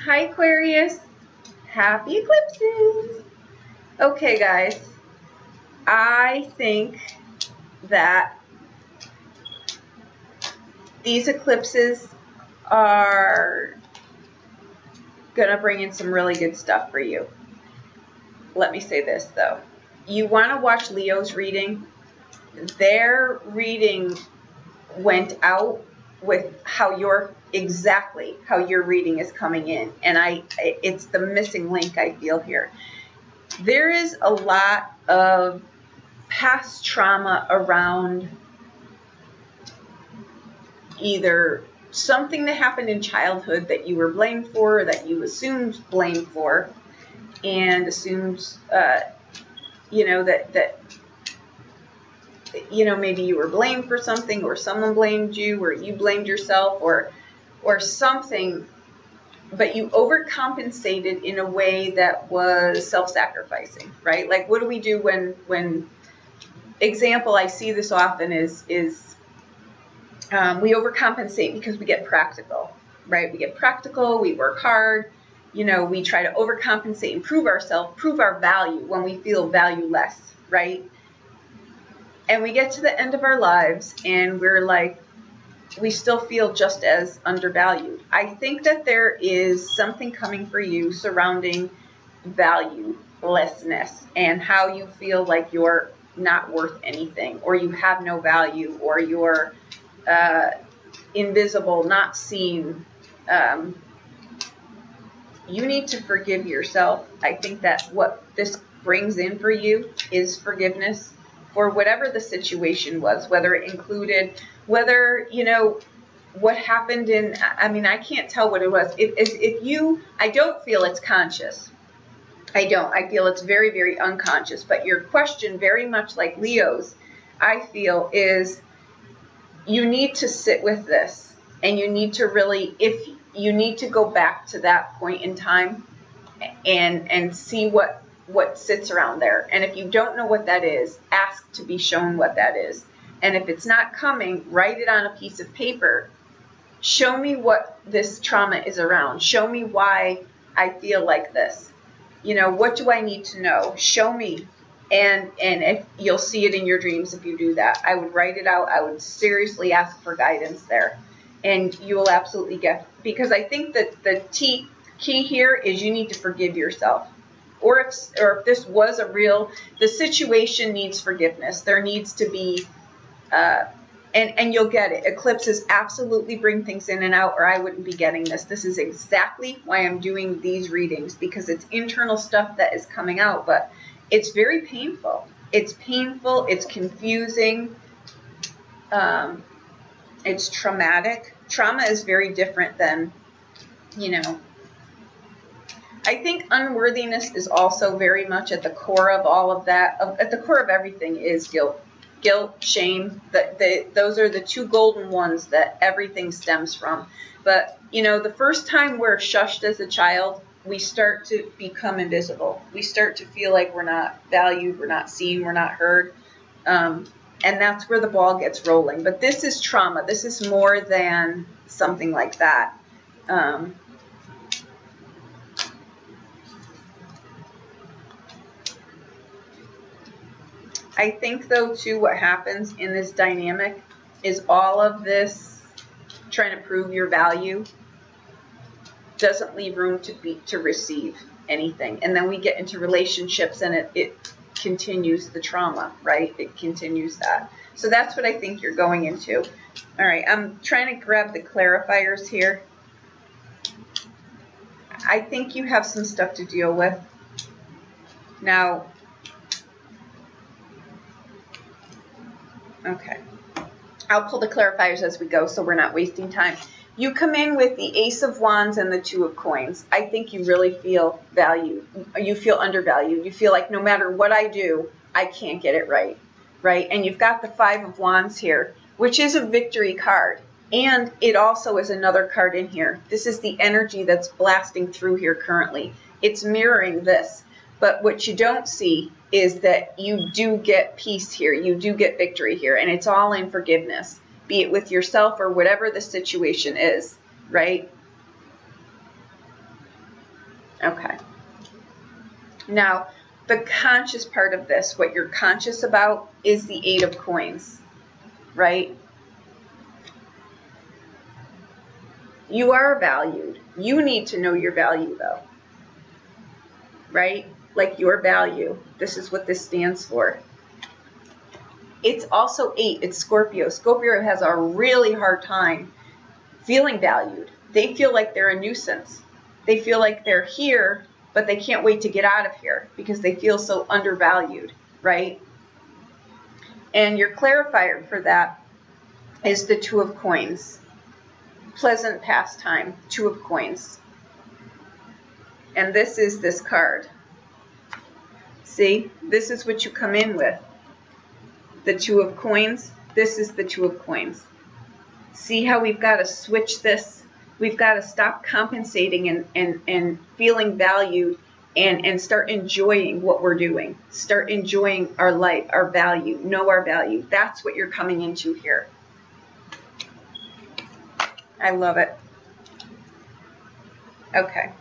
Hi Aquarius, happy eclipses. Okay guys, I think that these eclipses are gonna bring in some really good stuff for you. Let me say this though, you want to watch Leo's reading. Their reading went out with exactly how your reading is coming in, and it's the missing link I feel here. There is a lot of past trauma around either something that happened in childhood that you were blamed for, or that you assumed blame for, and assumed, that maybe you were blamed for something, or someone blamed you, or you blamed yourself, or something, but you overcompensated in a way that was self-sacrificing, right? Like, what do we do when example, I see this often is we overcompensate because we get practical, right? We get practical, we work hard, we try to overcompensate and prove ourselves, prove our value when we feel valueless, right? And we get to the end of our lives and we're like, we still feel just as undervalued. I think that there is something coming for you surrounding valuelessness and how you feel like you're not worth anything, or you have no value, or you're invisible, not seen. You need to forgive yourself. I think that what this brings in for you is forgiveness for whatever the situation was, whether it included, what happened I can't tell what it was. I don't feel it's conscious. I don't. I feel it's very, very unconscious. But your question, very much like Leo's, I feel, is you need to sit with this, and you need to really, if you need to go back to that point in time and see what sits around there. And if you don't know what that is, ask to be shown what that is. And if it's not coming, write it on a piece of paper. Show me what this trauma is around. Show me why I feel like this. What do I need to know? Show me. And if you'll see it in your dreams if you do that. I would write it out. I would seriously ask for guidance there. And you will absolutely get, because I think that the key here is you need to forgive yourself. Or if this was the situation needs forgiveness. There needs to be, and you'll get it. Eclipses absolutely bring things in and out, or I wouldn't be getting this. This is exactly why I'm doing these readings, because it's internal stuff that is coming out, but it's very painful. It's painful. It's confusing. It's traumatic. Trauma is very different than, I think unworthiness is also very much at the core of all of that. At the core of everything is guilt. Guilt, shame, those are the two golden ones that everything stems from. But, the first time we're shushed as a child, we start to become invisible. We start to feel like we're not valued, we're not seen, we're not heard. And that's where the ball gets rolling. But this is trauma. This is more than something like that. I think, though, too, what happens in this dynamic is all of this trying to prove your value doesn't leave room to receive anything. And then we get into relationships and it continues the trauma, right? It continues that. So that's what I think you're going into. All right, I'm trying to grab the clarifiers here. I think you have some stuff to deal with. Now, okay, I'll pull the clarifiers as we go so we're not wasting time. You come in with the Ace of Wands and the Two of Coins. I think you really feel valued. You feel undervalued. You feel like no matter what I do, I can't get it right, right? And you've got the Five of Wands here, which is a victory card. And it also is another card in here. This is the energy that's blasting through here currently. It's mirroring this. But what you don't see is that you do get peace here. You do get victory here. And it's all in forgiveness, be it with yourself or whatever the situation is, right? Okay. Now, the conscious part of this, what you're conscious about, is the Eight of Coins, right? You are valued. You need to know your value, though, right? Like your value. This is what this stands for. It's also 8. It's Scorpio. Scorpio has a really hard time feeling valued. They feel like they're a nuisance. They feel like they're here, but they can't wait to get out of here because they feel so undervalued, right? And your clarifier for that is the Two of Coins. Pleasant pastime, Two of Coins. And this is this card. See, this is what you come in with. The Two of Coins. This is the Two of Coins. See how we've got to switch this? We've got to stop compensating and feeling valued and start enjoying what we're doing. Start enjoying our life, our value, know our value. That's what you're coming into here. I love it. Okay.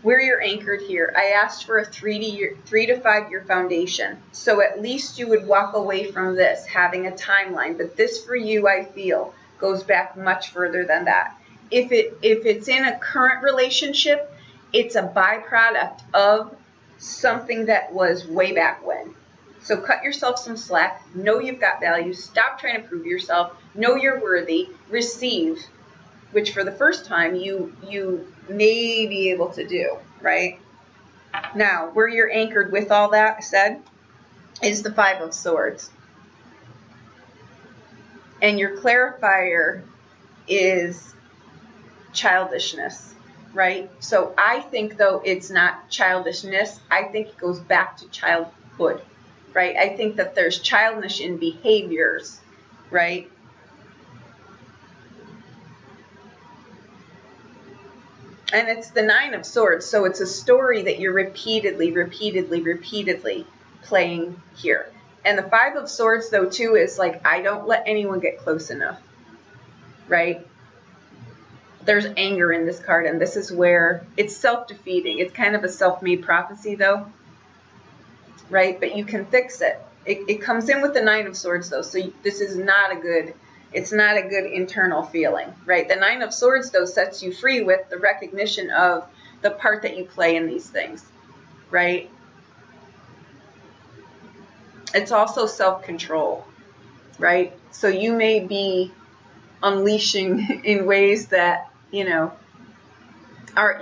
Where you're anchored here, I asked for a 3 to 5 year foundation. So at least you would walk away from this having a timeline. But this for you, I feel, goes back much further than that. If it's in a current relationship, it's a byproduct of something that was way back when. So cut yourself some slack. Know you've got value. Stop trying to prove yourself. Know you're worthy. Receive, which for the first time you may be able to do, right? Now, where you're anchored with all that said is the Five of Swords. And your clarifier is childishness, right? So I think, though, it's not childishness. I think it goes back to childhood, right? I think that there's childish in behaviors, right? And it's the Nine of Swords, so it's a story that you're repeatedly playing here. And the Five of Swords, though, too, is like, I don't let anyone get close enough, right? There's anger in this card, and this is where it's self-defeating. It's kind of a self-made prophecy, though, right? But you can fix it. It comes in with the Nine of Swords, though, so this is not a good... It's not a good internal feeling, right? The Nine of Swords, though, sets you free with the recognition of the part that you play in these things, right? It's also self-control, right? So you may be unleashing in ways that, you know,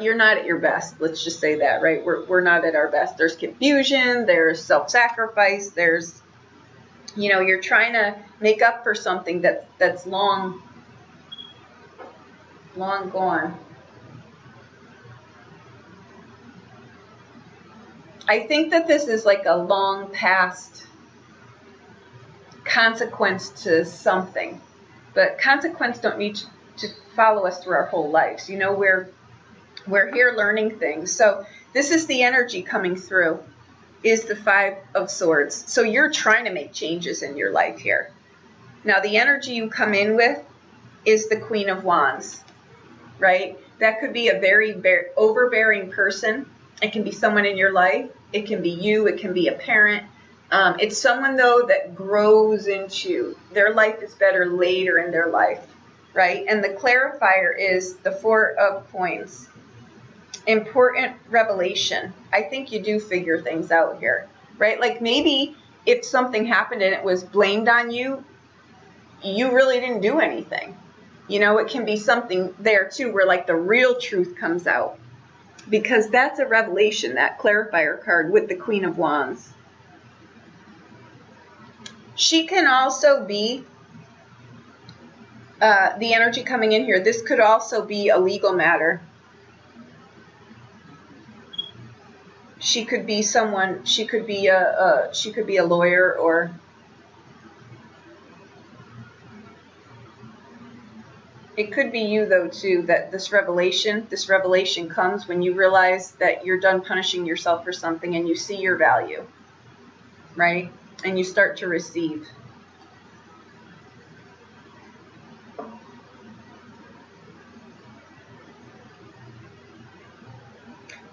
you're not at your best. Let's just say that, right? We're not at our best. There's confusion, there's self-sacrifice, there's, you know, you're trying to make up for something that's long gone. I think that this is like a long past consequence to something, but consequence don't need to follow us through our whole lives. You know, we're here learning things. So this is the energy coming through, is the Five of Swords. So you're trying to make changes in your life here. Now, the energy you come in with is the Queen of Wands, right? That could be a very overbearing person. It can be someone in your life. It can be you. It can be a parent. It's someone, though, that grows into their life is better later in their life, right? And the clarifier is the Four of Coins. Important revelation. I think you do figure things out here, right? Like maybe if something happened and it was blamed on you, you really didn't do anything. You know, it can be something there too where like the real truth comes out, because that's a revelation, that clarifier card with the Queen of Wands. She can also be the energy coming in here. This could also be a legal matter. She could be someone. She could be a lawyer, or it could be you, though, too. That this revelation comes when you realize that you're done punishing yourself for something and you see your value, right? And you start to receive.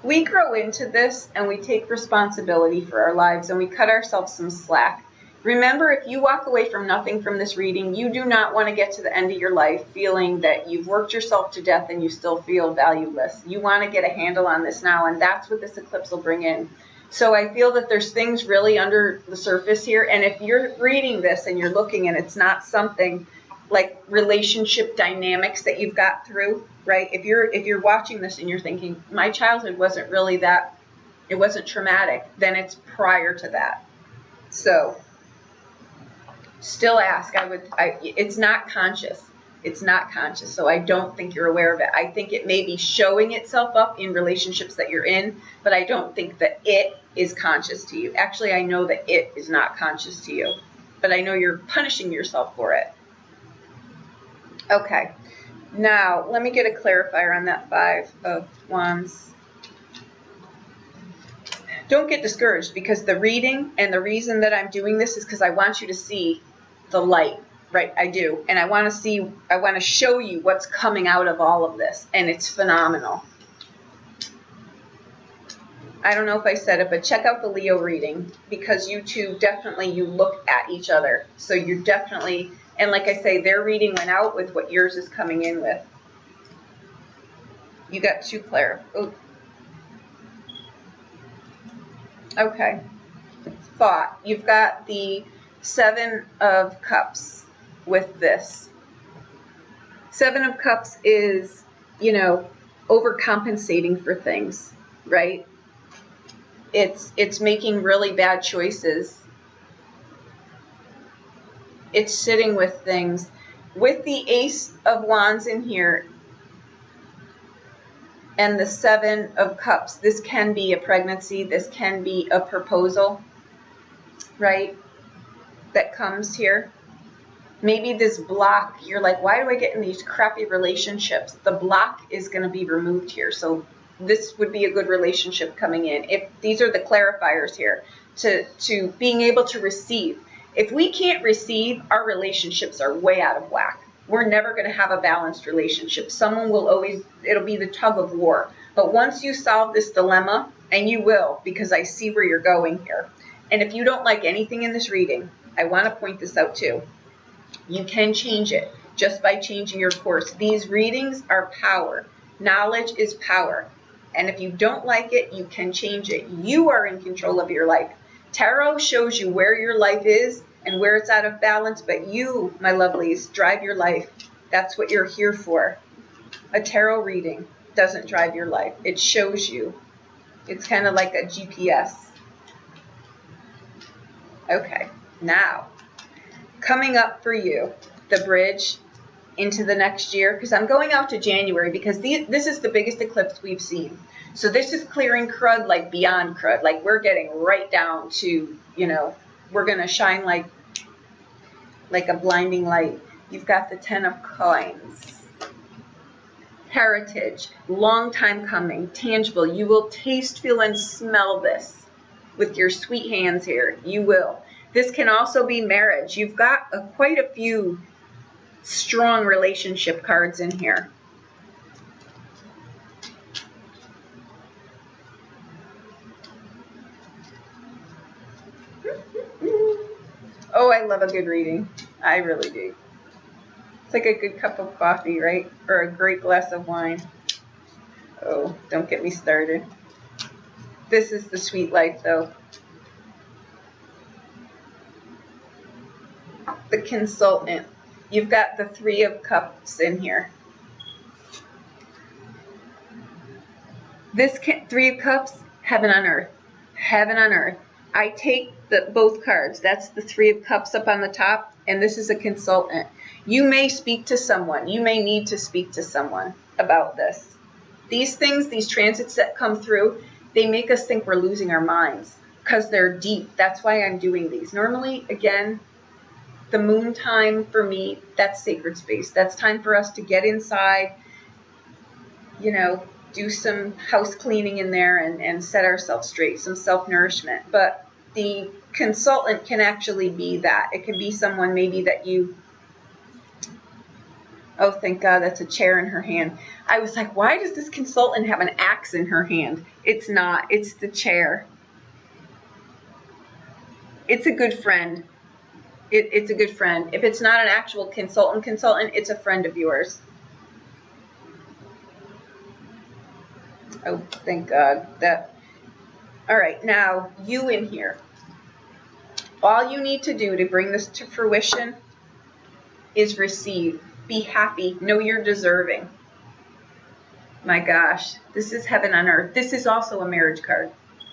we grow into this and we take responsibility for our lives and we cut ourselves some slack. Remember, if you walk away from nothing from this reading, you do not want to get to the end of your life feeling that you've worked yourself to death and you still feel valueless. You want to get a handle on this now, and that's what this eclipse will bring in. So I feel that there's things really under the surface here, and if you're reading this and you're looking and it's not something like relationship dynamics that you've got through, right? If you're watching this and you're thinking, my childhood wasn't really that, it wasn't traumatic, then it's prior to that. So still ask. It's not conscious. It's not conscious. So I don't think you're aware of it. I think it may be showing itself up in relationships that you're in, but I don't think that it is conscious to you. Actually, I know that it is not conscious to you, but I know you're punishing yourself for it. Okay. Now, let me get a clarifier on that 5 of Wands. Don't get discouraged, because the reading and the reason that I'm doing this is because I want you to see the light, right? I do. And I want to show you what's coming out of all of this, and it's phenomenal. I don't know if I said it, but check out the Leo reading, because you two definitely, you look at each other. So you're definitely, and like I say, their reading went out with what yours is coming in with. You got 2 Claire. Ooh. Okay. Thought. You've got the 7 of Cups with this. 7 of Cups is, overcompensating for things, right? It's making really bad choices. It's sitting with things. With the Ace of Wands in here and the 7 of Cups, this can be a pregnancy. This can be a proposal, right, that comes here. Maybe this block, you're like, why do I get in these crappy relationships? The block is going to be removed here. So this would be a good relationship coming in. If these are the clarifiers here, to being able to receive. If we can't receive, our relationships are way out of whack. We're never going to have a balanced relationship. Someone will always, it'll be the tug of war. But once you solve this dilemma, and you will, because I see where you're going here. And if you don't like anything in this reading, I want to point this out too. You can change it just by changing your course. These readings are power. Knowledge is power. And if you don't like it, you can change it. You are in control of your life. Tarot shows you where your life is and where it's out of balance, but you, my lovelies, drive your life. That's what you're here for. A tarot reading doesn't drive your life. It shows you. It's kind of like a GPS. Okay, now, coming up for you, the bridge into the next year, because I'm going out to January, because this is the biggest eclipse we've seen. So this is clearing crud, like beyond crud. Like we're getting right down to, we're going to shine like a blinding light. You've got the 10 of Coins. Heritage, long time coming, tangible. You will taste, feel, and smell this with your sweet hands here. You will. This can also be marriage. You've got quite a few strong relationship cards in here. Oh, I love a good reading. I really do. It's like a good cup of coffee, right? Or a great glass of wine. Oh, don't get me started. This is the sweet life, though. The consultant. You've got the 3 of Cups in here. This 3 of Cups, heaven on earth. Heaven on earth. I take both cards. That's the 3 of Cups up on the top, and this is a consultant. You may speak to someone. You may need to speak to someone about this. These things, these transits that come through, they make us think we're losing our minds because they're deep. That's why I'm doing these. Normally, again, the moon time for me, that's sacred space. That's time for us to get inside, do some house cleaning in there and set ourselves straight, some self-nourishment. But the consultant can actually be that. It can be someone maybe that you Oh, thank God, that's a chair in her hand. I was like, why does this consultant have an axe in her hand? It's not. It's the chair. It's a good friend. It's a good friend. If it's not an actual consultant, it's a friend of yours. Oh, thank God. All right, now you in here. All you need to do to bring this to fruition is receive. Be happy. Know you're deserving. My gosh, this is heaven on earth. This is also a marriage card,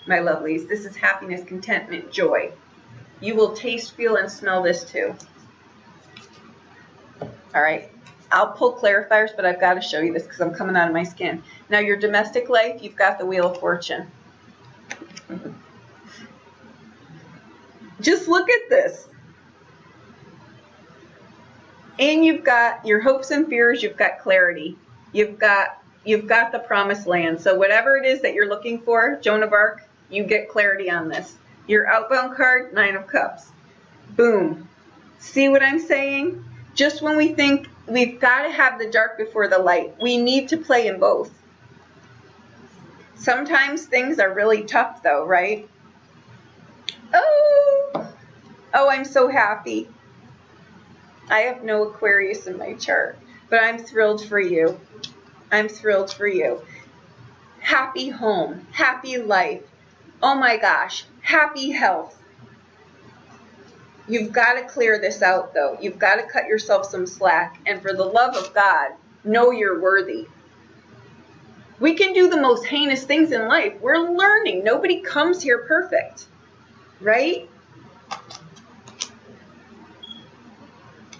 my lovelies. This is happiness, contentment, joy. You will taste, feel, and smell this too. All right. I'll pull clarifiers, but I've got to show you this because I'm coming out of my skin. Now, your domestic life, you've got the Wheel of Fortune. Just look at this. And you've got your hopes and fears, you've got clarity. You've got the promised land. So whatever it is that you're looking for, Joan of Arc, you get clarity on this. Your outbound card, 9 of Cups. Boom. See what I'm saying? Just when we think we've got to have the dark before the light, we need to play in both. Sometimes things are really tough though, right? Oh, I'm so happy. I have no Aquarius in my chart, but I'm thrilled for you. I'm thrilled for you. Happy home, happy life. Oh my gosh, happy health. You've got to clear this out though. You've got to cut yourself some slack. And for the love of God, know you're worthy. We can do the most heinous things in life. We're learning. Nobody comes here perfect, right?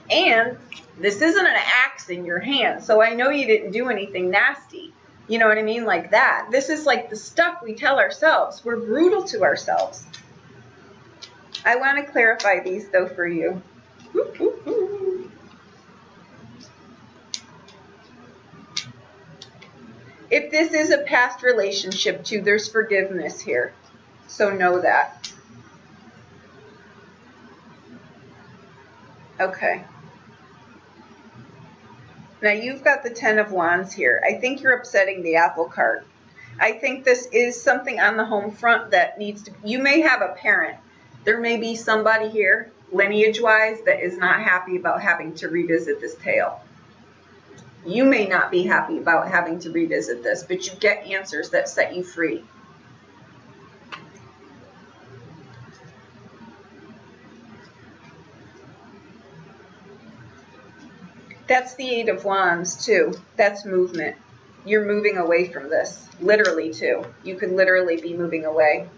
And this isn't an axe in your hand, so I know you didn't do anything nasty. You know what I mean? Like that. This is like the stuff we tell ourselves. We're brutal to ourselves. I want to clarify these, though, for you. If this is a past relationship, too, there's forgiveness here. So know that. Okay. Now you've got the 10 of Wands here. I think you're upsetting the apple cart. I think this is something on the home front that needs to, you may have a parent. There may be somebody here, lineage-wise, that is not happy about having to revisit this tale. You may not be happy about having to revisit this, but you get answers that set you free. That's the 8 of Wands, too. That's movement. You're moving away from this, literally, too. You could literally be moving away.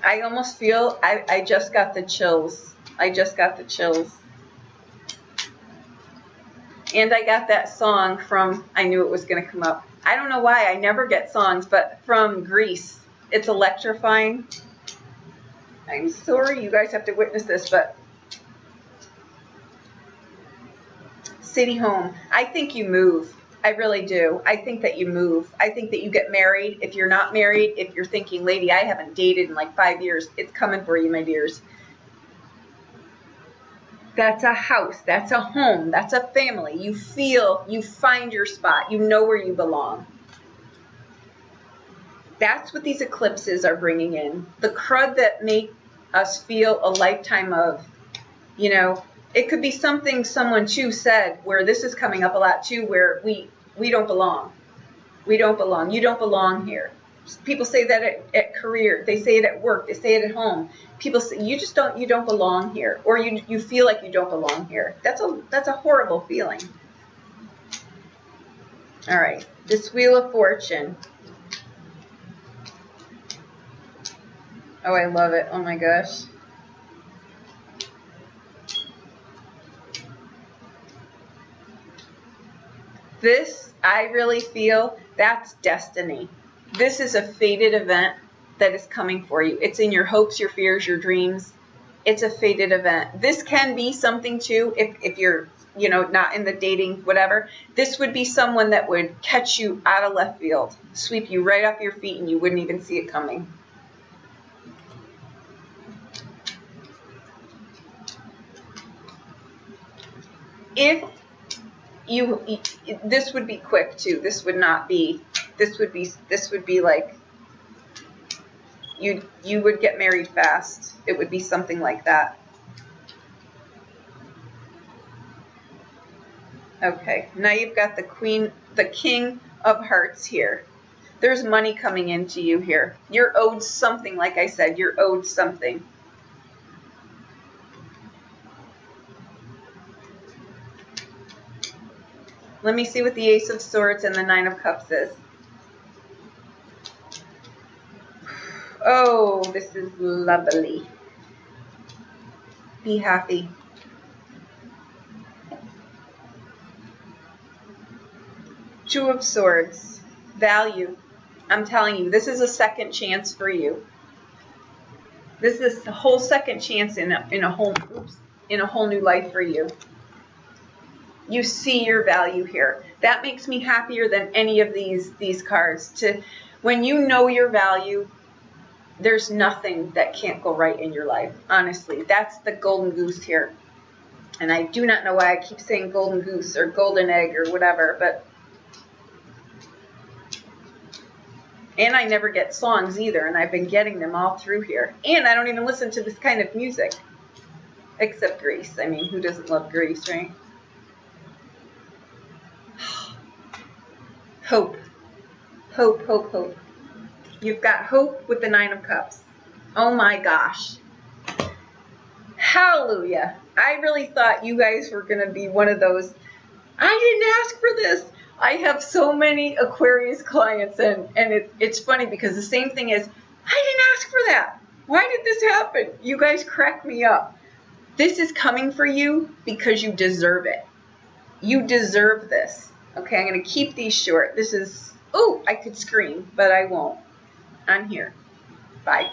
I almost feel, I just got the chills. I just got the chills. And I got that song from, I knew it was going to come up. I don't know why, I never get songs, but from Greece. It's electrifying. I'm sorry you guys have to witness this, but city home. I think you move. I really do. I think that you move. I think that you get married. If you're not married, if you're thinking, lady, I haven't dated in like 5 years, it's coming for you, my dears. That's a house. That's a home. That's a family. You feel, you find your spot. You know where you belong. That's what these eclipses are bringing in. The crud that make us feel a lifetime of, you know, it could be something someone too said, where this is coming up a lot too, where we don't belong. We don't belong. You don't belong here. People say that at career. They say it at work. They say it at home. People say you don't belong here, or you feel like you don't belong here. That's a horrible feeling. All right, this Wheel of Fortune. Oh, I love it. Oh my gosh. This, I really feel, that's destiny. This is a fated event that is coming for you. It's in your hopes, your fears, your dreams. It's a fated event. This can be something too, if you're, you know, not in the dating, whatever. This would be someone that would catch you out of left field, sweep you right off your feet, and you wouldn't even see it coming. If you, this would be quick too. This would not be, this would be like, you would get married fast. It would be something like that. Okay, now you've got the King of Hearts here. There's money coming into you here. You're owed something, like I said, you're owed something. Let me see what the Ace of Swords and the Nine of Cups is. Oh, this is lovely. Be happy. Two of Swords. Value. I'm telling you, this is a second chance for you. This is the whole second chance in a whole new life for you. You see your value here. That makes me happier than any of these cards. When you know your value, there's nothing that can't go right in your life. Honestly, that's the golden goose here. And I do not know why I keep saying golden goose or golden egg or whatever, but and I never get songs either, and I've been getting them all through here. And I don't even listen to this kind of music, except Grease. I mean, who doesn't love Grease, right? Hope. Hope, hope, hope. You've got hope with the Nine of Cups. Oh my gosh. Hallelujah. I really thought you guys were going to be one of those, I didn't ask for this. I have so many Aquarius clients, and it's funny because the same thing is, I didn't ask for that. Why did this happen? You guys crack me up. This is coming for you because you deserve it. You deserve this. Okay, I'm going to keep these short. This is, oh, I could scream, but I won't. I'm here. Bye.